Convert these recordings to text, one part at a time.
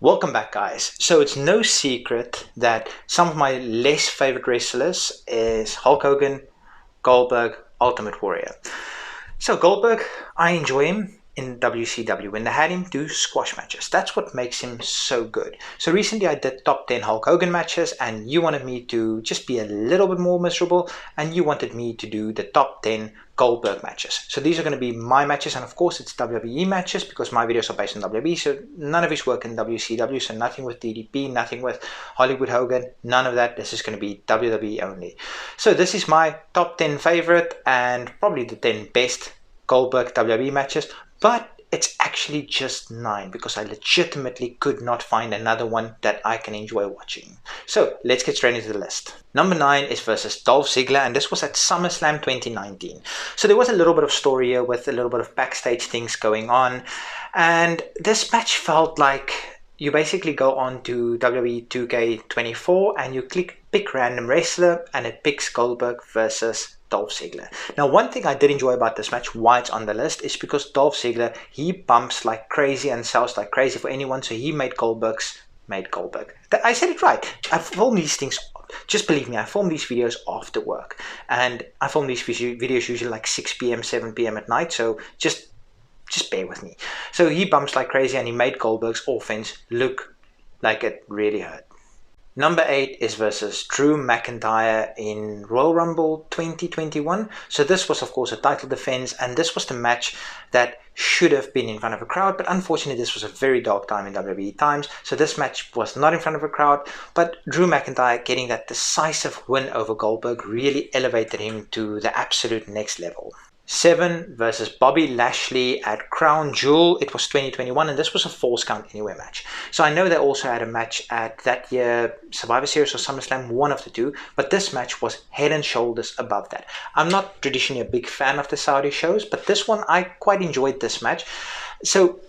Welcome back, guys. So it's no secret that some of my less favorite wrestlers is Hulk Hogan, Goldberg, Ultimate Warrior. So Goldberg, I enjoy him in WCW when they had him do squash matches. That's what makes him so good. So recently I did top 10 Hulk Hogan matches and you wanted me to just be a little bit more miserable and you wanted me to do the top 10 Goldberg matches. So these are going to be my matches, and of course it's WWE matches because my videos are based on WWE, so none of his work in WCW, so nothing with DDP, nothing with Hollywood Hogan, none of that. This is going to be WWE only. So this is my top 10 favorite and probably the 10 best Goldberg WWE matches, but it's actually just 9 because I legitimately could not find another one that I can enjoy watching. So let's get straight into the list. Number 9 is versus Dolph Ziggler, and this was at SummerSlam 2019. So there was a little bit of story here with a little bit of backstage things going on, and this match felt like you basically go on to WWE 2K24 and you pick random wrestler and it picks Goldberg versus Dolph Ziggler. Now, one thing I did enjoy about this match, why it's on the list, is because Dolph Ziggler, he bumps like crazy and sells like crazy for anyone, so he made Goldberg. I said it right. I film these things, just believe me, I film these videos after work, and I film these videos usually like 6 p.m, 7 p.m. at night, so just bear with me. So he bumps like crazy and he made Goldberg's offense look like it really hurt. Number 8 is versus Drew McIntyre in Royal Rumble 2021. So this was of course a title defense, and this was the match that should have been in front of a crowd, but unfortunately this was a very dark time in WWE times, so this match was not in front of a crowd. But Drew McIntyre getting that decisive win over Goldberg really elevated him to the absolute next level. 7 versus Bobby Lashley at Crown Jewel. It was 2021 and this was a Falls Count Anywhere match. So I know they also had a match at that year Survivor Series or SummerSlam, one of the two, but this match was head and shoulders above that. I'm not traditionally a big fan of the Saudi shows, but this one I quite enjoyed this match. So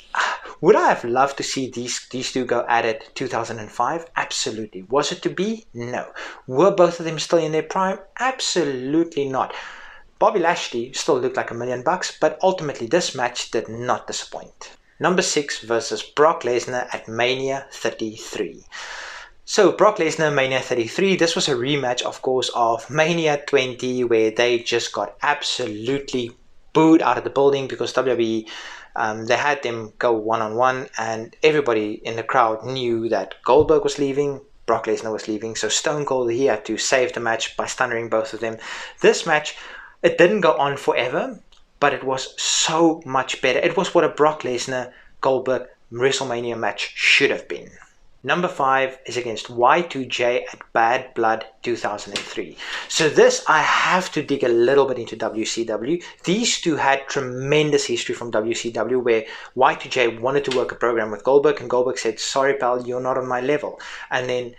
would I have loved to see these two go at it 2005? Absolutely. Was it to be? No. Were both of them still in their prime? Absolutely not. Bobby Lashley still looked like $1 million, but ultimately this match did not disappoint. Number 6 versus Brock Lesnar at Mania 33. So Brock Lesnar, Mania 33, this was a rematch, of course, of Mania 20, where they just got absolutely booed out of the building because WWE, they had them go one-on-one, and everybody in the crowd knew that Goldberg was leaving, Brock Lesnar was leaving, so Stone Cold, he had to save the match by stunnering both of them. This match, it didn't go on forever, but it was so much better. It was what a Brock Lesnar Goldberg WrestleMania match should have been. Number 5 is against Y2J at Bad Blood 2003. So this, I have to dig a little bit into WCW. These two had tremendous history from WCW, where Y2J wanted to work a program with Goldberg, and Goldberg said, "Sorry pal, you're not on my level." And then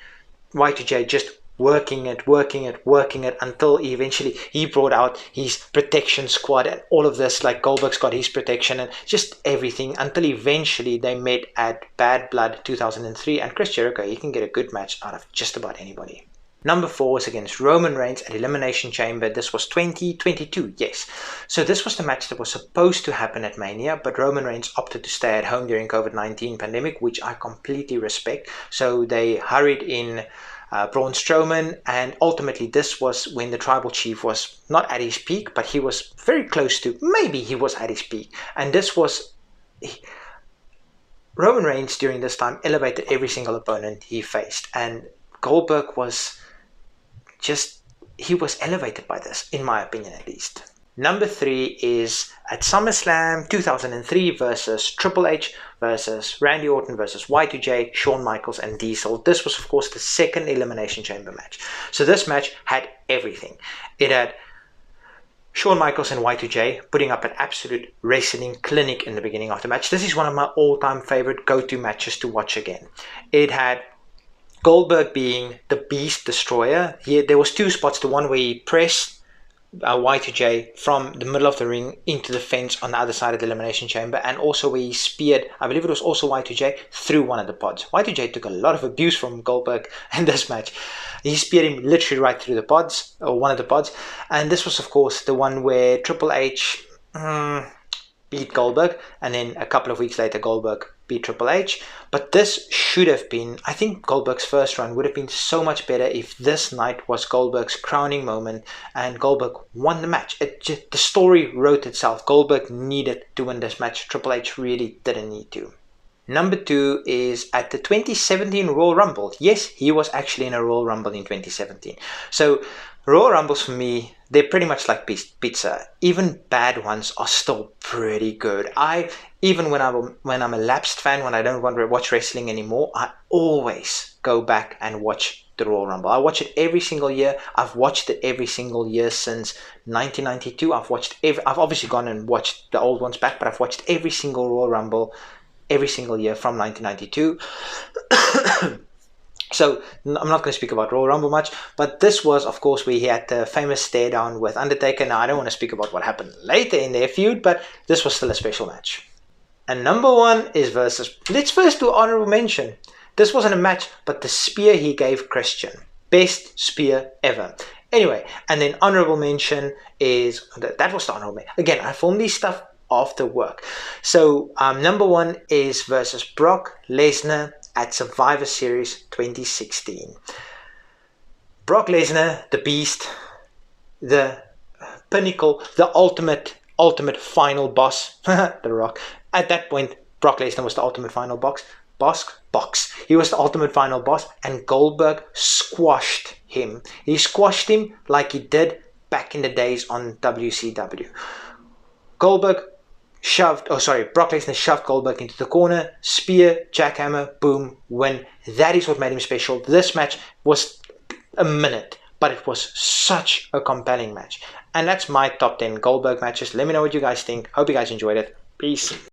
Y2J just working it until eventually he brought out his protection squad and all of this, like Goldberg's got his protection and just everything, until eventually they met at Bad Blood 2003, and Chris Jericho, he can get a good match out of just about anybody. Number 4 is against Roman Reigns at Elimination Chamber. This was 2022, yes. So this was the match that was supposed to happen at Mania, but Roman Reigns opted to stay at home during COVID-19 pandemic, which I completely respect. So they hurried in Braun Strowman, and ultimately this was when the Tribal Chief was not at his peak, but he was very close to, maybe he was at his peak. And this was, Roman Reigns during this time elevated every single opponent he faced, and Goldberg was just, he was elevated by this, in my opinion at least. Number 3 is at SummerSlam 2003 versus Triple H versus Randy Orton versus Y2J, Shawn Michaels and Diesel. This was of course the second Elimination Chamber match. So this match had everything. It had Shawn Michaels and Y2J putting up an absolute wrestling clinic in the beginning of the match. This is one of my all-time favorite go-to matches to watch again. It had Goldberg being the Beast Destroyer. There was 2 spots, the one where he pressed Y2J from the middle of the ring into the fence on the other side of the Elimination Chamber, and also where he speared, I believe it was also Y2J, through one of the pods. Y2J took a lot of abuse from Goldberg in this match. He speared him literally right through the pods, or one of the pods, and this was of course the one where Triple H beat Goldberg, and then a couple of weeks later Goldberg beat Triple H. But this should have been, I think Goldberg's first run would have been so much better if this night was Goldberg's crowning moment and Goldberg won the match. The story wrote itself. Goldberg needed to win this match. Triple H really didn't need to. Number 2 is at the 2017 Royal Rumble. Yes, he was actually in a Royal Rumble in 2017. So Royal Rumbles for me, they're pretty much like pizza. Even bad ones are still pretty good. Even when I'm a lapsed fan, when I don't want to watch wrestling anymore, I always go back and watch the Royal Rumble. I watch it every single year. I've watched it every single year since 1992. I've obviously gone and watched the old ones back, but I've watched every single Royal Rumble every single year from 1992. So I'm not going to speak about Royal Rumble much, but this was, of course, where he had the famous stare down with Undertaker. Now, I don't want to speak about what happened later in their feud, but this was still a special match. And number 1 is versus... Let's first do honorable mention. This wasn't a match, but the spear he gave Christian. Best spear ever. Anyway, and then honorable mention is... That was the honorable mention. Again, I filmed these stuff after work. So number 1 is versus Brock Lesnar at Survivor Series 2016. Brock Lesnar, the beast, the pinnacle, the ultimate final boss, The Rock. At that point, Brock Lesnar was the ultimate final boss. He was the ultimate final boss, and Goldberg squashed him. He squashed him like he did back in the days on WCW. Brock Lesnar shoved Goldberg into the corner, spear, jackhammer, boom, win. That is what made him special. This match was a minute, but it was such a compelling match. And that's my top 10 Goldberg matches. Let me know what you guys think. Hope you guys enjoyed it. Peace.